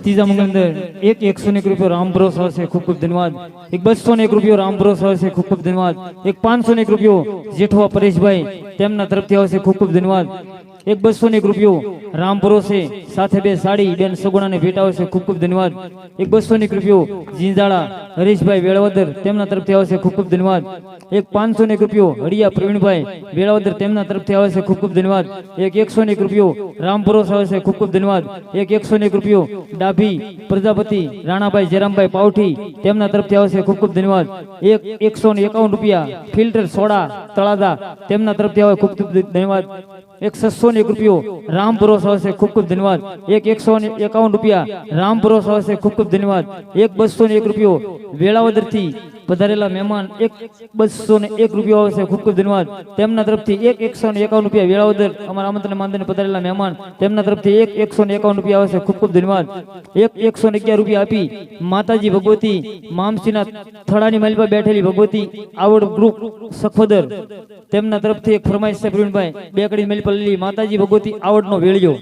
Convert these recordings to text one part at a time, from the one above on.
तीजा मंगल अंदर एक 101 रुपये राम भरोसा से खूब खूब धन्यवाद। एक 201 रुपये राम भरोसा से खूब खूब धन्यवाद। एक 501 रुपये जेठवा परेश भाई तेमना तरफ थी खूब खूब धन्यवाद। एक 201 रुपये राम भरोसे साथे बे साड़ी बेन सगुणा ने भेट आवशे खूब खूब धन्यवाद। एक 201 रुपये जींजाड़ा हरीश भाई वेळावदर तेमना तरफ थी खूब खूब धन्यवाद। एक 501 रुपये हरिया प्रवीण भाई वेळावदर तेमना तरफ थी खूब खूब धन्यवाद। एक 101 रुपये राम भरोसा से खूब खूब धन्यवाद। एक 101 रुपये डाभी प्रजापति राणा भाई जयराम भाई पावठी तेमना तरफ थी खूब खूब धन्यवाद। एक 151 रुपया फिल्टर सोडा तळादा तेमना तरफ थी खूब खूब धन्यवाद। एक 601 रुपये राम भरोसा से खूब खूब धन्यवाद। एक 151 रुपया राम भरोसा से खूब खूब धन्यवाद। एक 201 रुपये वेळावदर थी पधारेला मेहमान एक 201 रुपया से खूब खूब धन्यवाद। तेमना तरफथी एक 151 रुपया वेळावदर अमरा आमंत्रण मानदेने पधारेला मेहमान तेमना तरफथी एक 151 रुपया से खूब खूब धन्यवाद। एक 111 रुपया आपी माताजी भगवती मामसीना थड़ानी महल पर बैठेली भगवती आवड़ ग्रुप सखोदर तेमना तरफथी एक फरमाइश से प्रवीण भाई बेकड़ी महल पर ली माताजी भगवती आवड़नो वेळियो।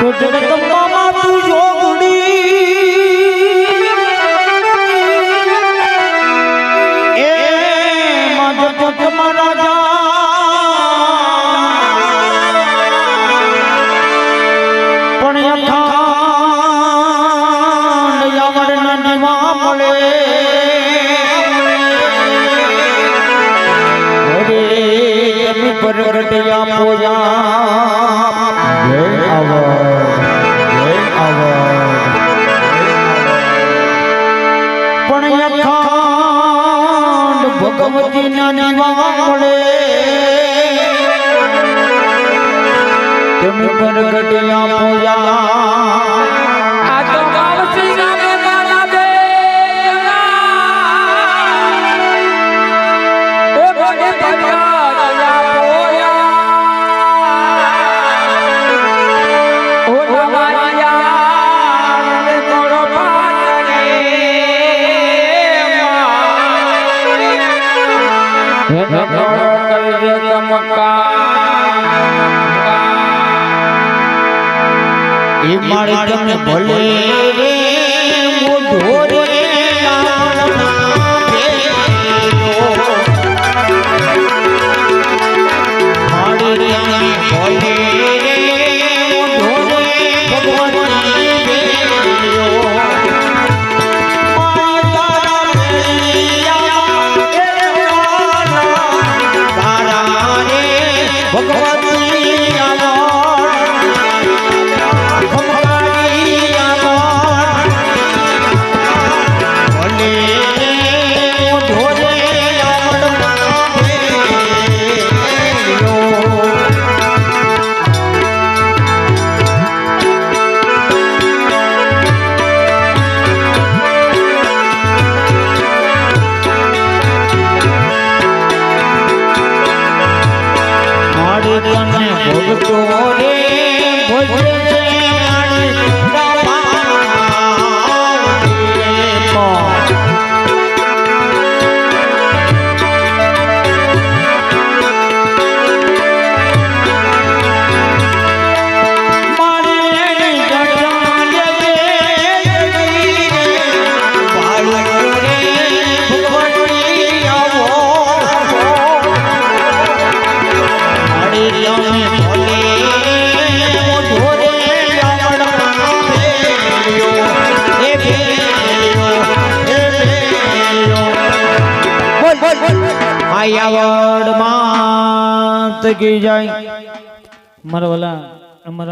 तो जगदम्बा मातु जोगड़ी ए माता जग महाराजा पण यथा यावड़ ननिमा मळे अरे तमी परगटया पोया जय आवर पण अखंड भगवती निवा मळे तुम परगटया पोया आ तो गावसी नामे गाला दे ओ भगे भगा दया पोया ओ नवाया रे तोरो पातरे हे तोरो कर दे चमका ए मारे तने भले रे मोढो रे मारे रे भले रे मोढो रे भगवती बेलियो माता बेलिया तारा रे भगवती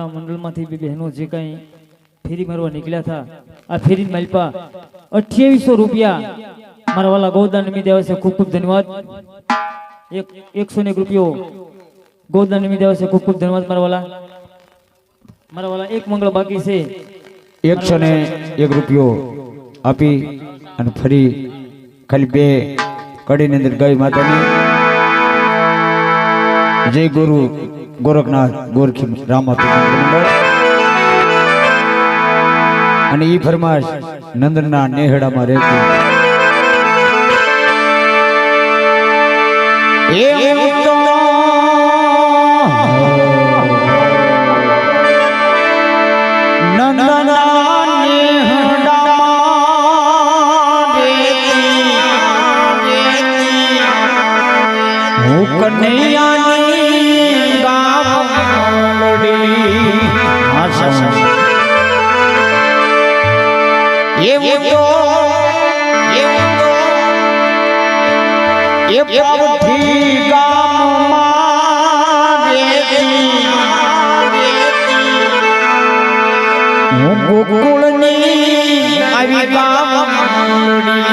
मंडल में बहनों जे कई फेरी मारवा निकल्या था आ फेरी मालपा ₹2800 મારા વાલા ગોદાન નિમિત્તે આવે છે. ખૂબ ખૂબ ધન્યવાદ. 101 રૂપિયો ગોદાન નિમિત્તે આવે છે. ખૂબ ખૂબ ધન્યવાદ મારા વાલા. એક મંગળ બાકી છે. 101 રૂપિયો આપી અને ફરી ખાલી 2 કડીની અંદર ગાય માતાની જય ગુરુ ગોરખનાથ ગોરખી રામાપીર મંડળ અને ઈ ફરમાશ નંદના નેહડામાં રહેતી કનૈયાની ગામડી એવું તો એ પાવથી ગામમાં હું ગોકુળની આવી ગામડી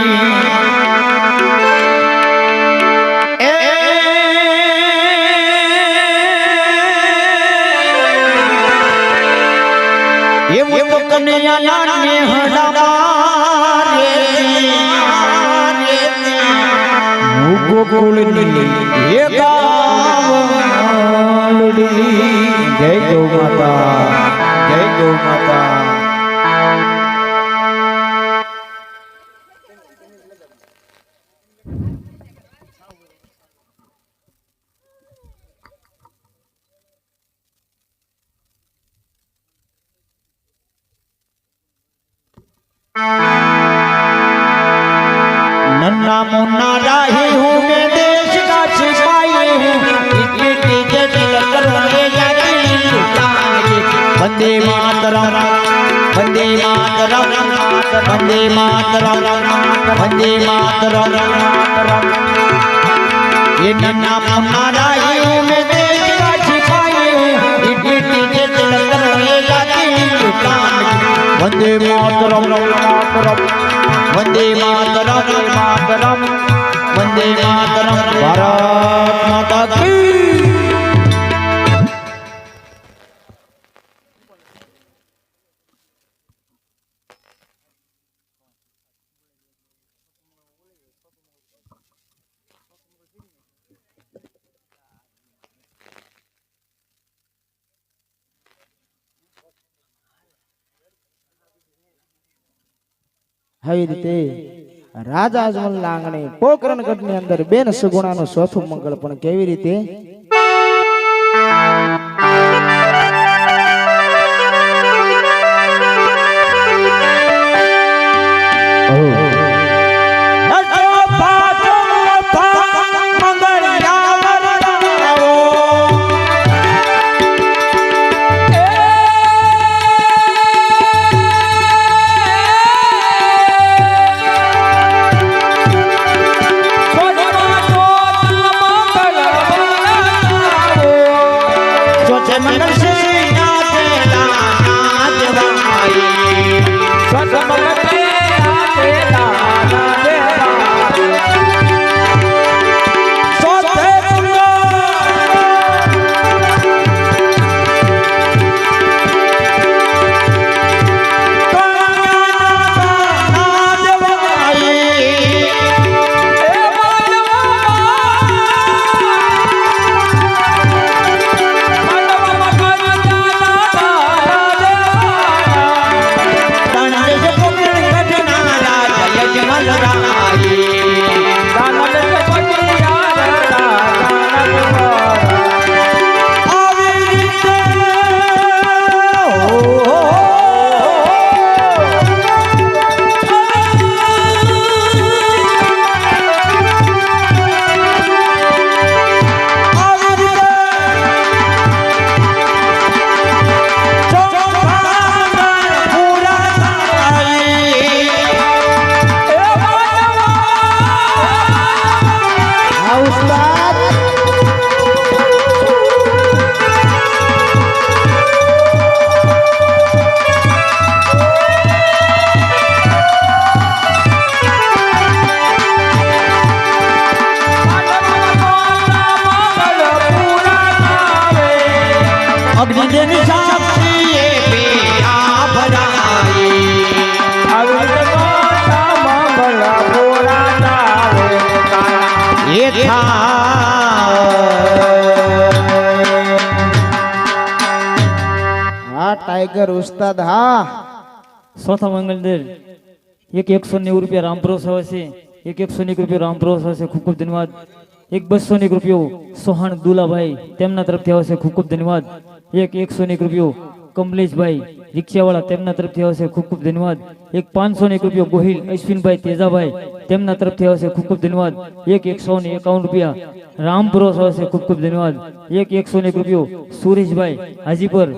એવું તો કનૈયાના નેહડામાં હું ગોકુળની એ ગામડી. જય ગૌ માતા, જય ગૌ માતા. नन्ना मुन्ना राही हूँ मैं देश का सिपाही हूँ इतनी जटिल करने जाती वंदे मातरम वंदे मातरम वंदे मातरम वंदे मातरम. ये नन्ना मुन्ना राही हूँ मैं देश का सिपाही हूँ इतनी जटिल करने जाती वंदे मातरम वंदे मातरम मातरम वंदे मातरम. भारत माता की. આવી રીતે રાજા અજમલ ના આંગણે પોકરણગઢ ની અંદર બેન સુગુણાનું ચોથું મંગળ પણ કેવી રીતે હા ટાઈગર ઉસ્તાદ હા. ચોથા મંગલદર એક 190 રૂપિયા રામપ્રોસ આવે છે. એક 190 રૂપિયા રામપ્રોસ આવે છે. ખૂબ ખૂબ ધન્યવાદ. એક 200 રૂપિયો સોહાણ દુલાભાઈ તેમના તરફથી આવે છે. ખૂબ ખૂબ ધન્યવાદ. એક 100 રૂપિયો કમલેશભાઈ રિક્ષાવાળા તેમના તરફથી આવે છે. ખૂબ ખૂબ ધન્યવાદ. એક 500 રૂપિયો ગોહિલ અશ્વિનભાઈ તેજાભાઈ તેમના તરફથી આવે છે. ખૂબ ખૂબ ધન્યવાદ. એક 151 રૂપિયા રામપ્રોસ આવે છે. ખૂબ ખૂબ ધન્યવાદ. એક 101 રૂપિયો સુરેશભાઈ હાજીપર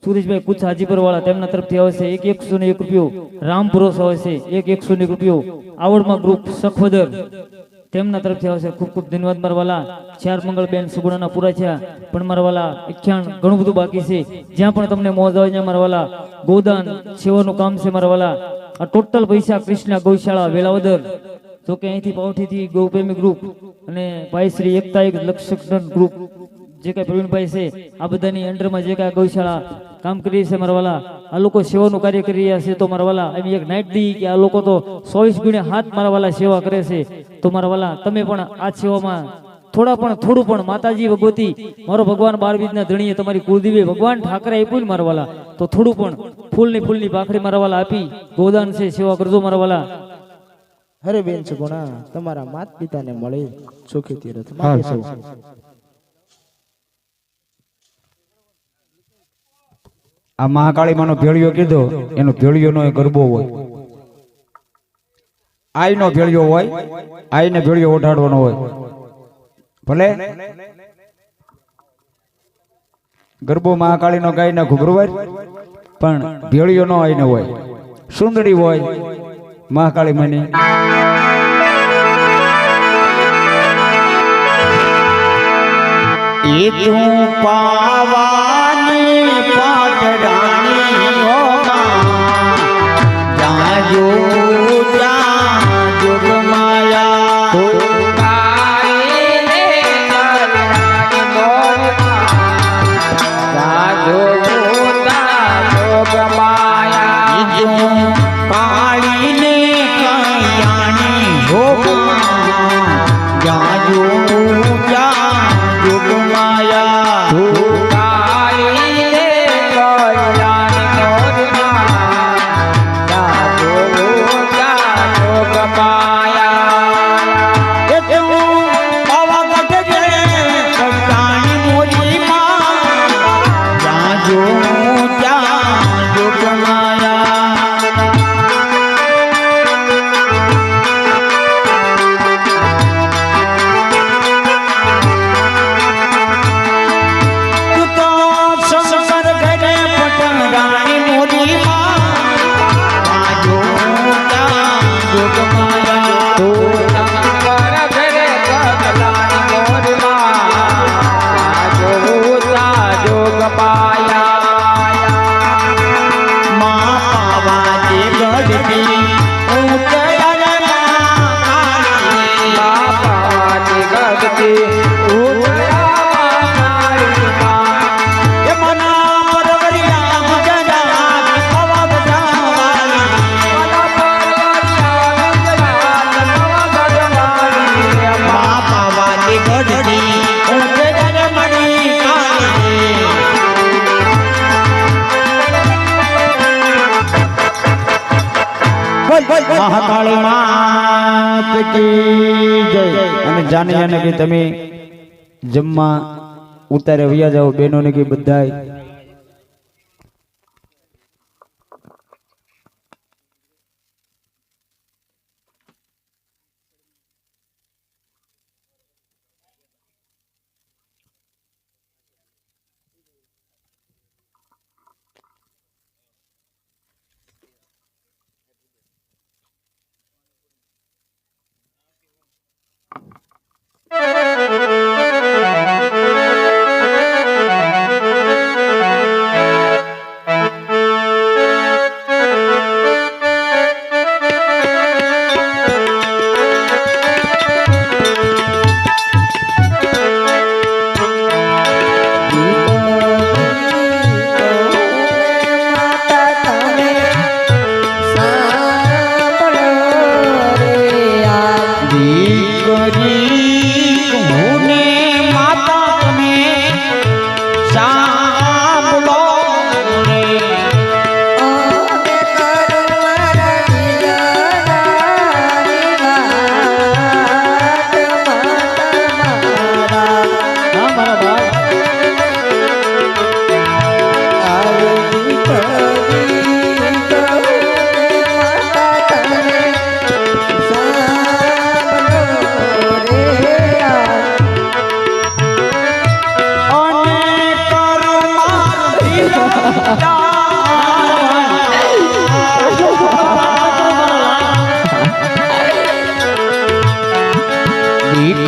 સુરેશભાઈ કુછ હાજીપર વાળા તેમના તરફથી આવે છે. એક 101 રૂપિયો રામપુરોસ આવે છે. એક 101 રૂપિયો આવડમાં ગ્રુપ સખવદર તેમના તરફથી આવે છે. ખૂબ ખૂબ ધન્યવાદ મારા વાલા. 4 મંગળબેન સુગુણાના પૂરા થયા પણ મારા વાલા 91 ઘણું બધું બાકી છે. જ્યાં પણ તમને મોજ આવે ત્યાં મારા વાલા ગોદાન સેવાનું કામ છે મારા વાલા. આ ટોટલ પૈસા કૃષ્ણા ગૌશાળા વેલાવદર જો કે અહીંથી પાવઠીથી ગૌપ્રેમી ગ્રુપ અને ભાઈ શ્રી એકતા એક લક્ષણ ગ્રુપ જે કઈ પ્રવીણભાઈ છે આ બધાની અંડરમાં જે કઈ ગૌશાળા કામ કરી છે મારા વાલા. આ લોકો સેવાનું કાર્ય કરી રહ્યા છે તો મારા વાલા એમ એક નાઇટ દી કે આ લોકો તો 24 ગુણ્યા 7 મારા વાલા સેવા કરે છે. તો મારા વાલા તમે પણ આ સેવામાં થોડું પણ માતાજી ભગવતી મારો ભગવાન 12 બીજના ધણીએ તમારી કુળદેવી ભગવાન ઠાકરે આપ્યું ને મારા વાલા તો થોડું પણ ફૂલની ભાખડી મારા વાલા આપી ગોદાન છે સેવા કરજો મારા વાલા. હરે બેન સગુણા તમારા માત પિતાને મળે સુખી તીરથ માટે સૌ. આ મહાકાળી માનો ભેળિયો કીધો એનો ભેળિયો નો ગરબો હોય. આઈ નો ભેળિયો હોય આઈને ભેળિયો ઓઢાડવાનો હોય. ભલે ગરબો મહાકાળી નો ગાય ના ઘુઘરવાય પણ ભેળિયો નો આઈને હોય. સુંદરી હોય મહાકાળી માની એ તું પાવાની પાટરાણી હો જાજો જાજો માયા કાળીને કયાણી હો જાજો જાજો મહાકાળી માત કી જય. અને જાને જાને કે તમે જમવા ઉતારે વયા જાઓ બહેનોને કે બધાય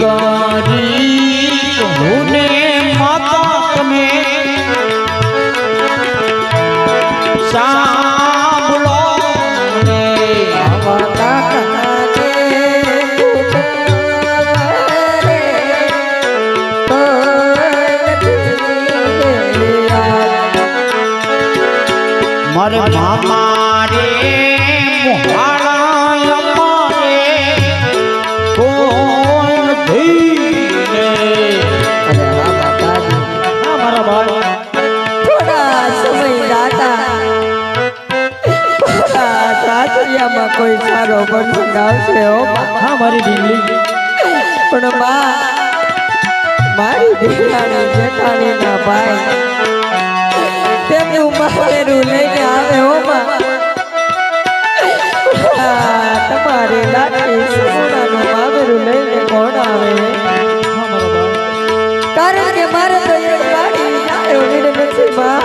ગરીબ હું ને માતા તમે સાંભળો ને મારે મામા રે મોહાળા અમારે કોઈ નથી રે. હા મારા બાળ થોડા સમય દાતા સાસરિયામાં કોઈ સારો પ્રસંગ આવશે હો બા. હા મારી ઢીંગલી પણ બા મારી દીકરાની જેઠાણીના ભાઈ તેમનું મામેરું લઈને આવે હો બા. તમારી લાડકી સોનાનું મામેરું લઈને કોણ આવે? હા મારા બાળ કારણ કે મારે તો એક ગાડી આવ્યો નથી બા.